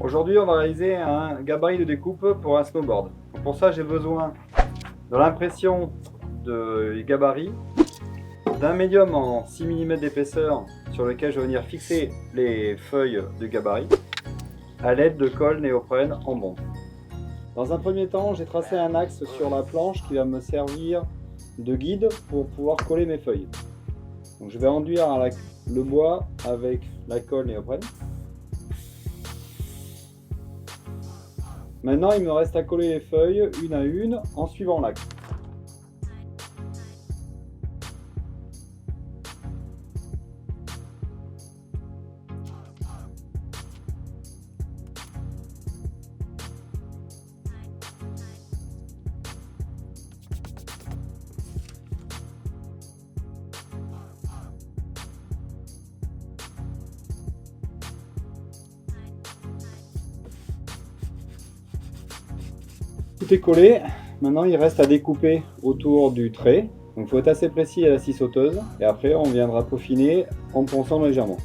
Aujourd'hui, on va réaliser un gabarit de découpe pour un snowboard. Donc pour ça, j'ai besoin de l'impression de gabarit, d'un médium en 6 mm d'épaisseur sur lequel je vais venir fixer les feuilles de gabarit à l'aide de colle néoprène en bond. Dans un premier temps, j'ai tracé un axe sur la planche qui va me servir de guide pour pouvoir coller mes feuilles. Donc je vais enduire le bois avec la colle néoprène. Maintenant, il me reste à coller les feuilles une à une en suivant l'axe. Tout est collé, maintenant il reste à découper autour du trait. Donc il faut être assez précis à la scie sauteuse et après on viendra peaufiner en ponçant légèrement.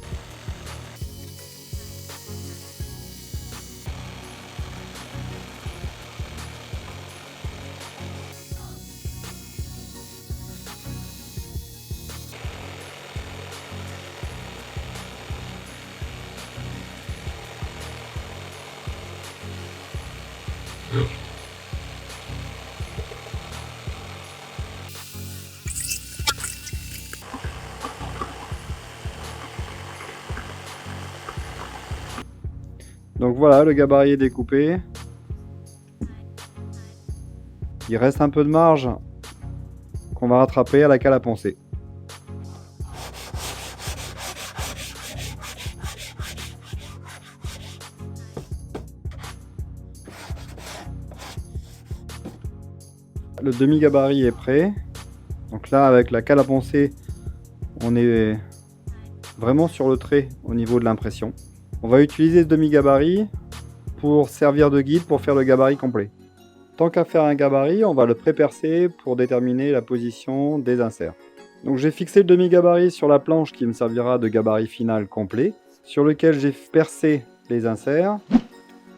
Donc voilà, le gabarit est découpé. Il reste un peu de marge qu'on va rattraper à la cale à poncer. Le demi-gabarit est prêt. Donc là, avec la cale à poncer, on est vraiment sur le trait au niveau de l'impression. On va utiliser ce demi-gabarit pour servir de guide pour faire le gabarit complet. Tant qu'à faire un gabarit, on va le pré-percer pour déterminer la position des inserts. Donc j'ai fixé le demi-gabarit sur la planche qui me servira de gabarit final complet, sur lequel j'ai percé les inserts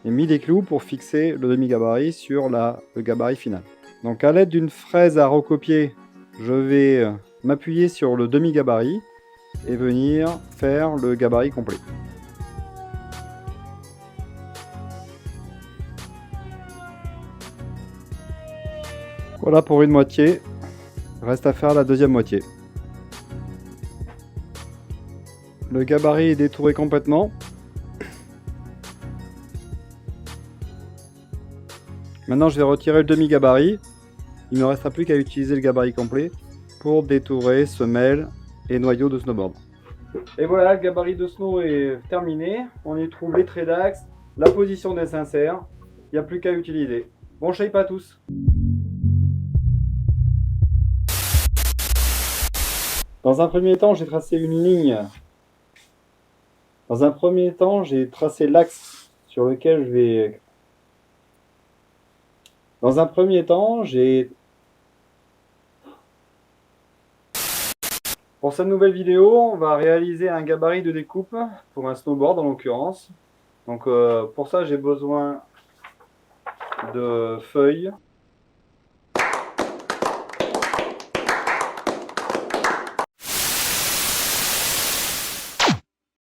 et mis des clous pour fixer le demi-gabarit sur le gabarit final. Donc à l'aide d'une fraise à recopier, je vais m'appuyer sur le demi-gabarit et venir faire le gabarit complet. Voilà pour une moitié, reste à faire la deuxième moitié. Le gabarit est détouré complètement. Maintenant je vais retirer le demi-gabarit. Il ne me restera plus qu'à utiliser le gabarit complet pour détourer semelle et noyau de snowboard. Et voilà, le gabarit de snow est terminé. On y trouve les traits d'axe, la position des inserts. Il n'y a plus qu'à utiliser. Bon shape à tous! Dans un premier temps, j'ai tracé une ligne. Dans un premier temps, j'ai tracé l'axe sur lequel je vais... Dans un premier temps, Pour cette nouvelle vidéo, on va réaliser un gabarit de découpe pour un snowboard en l'occurrence. Donc pour ça, j'ai besoin de feuilles.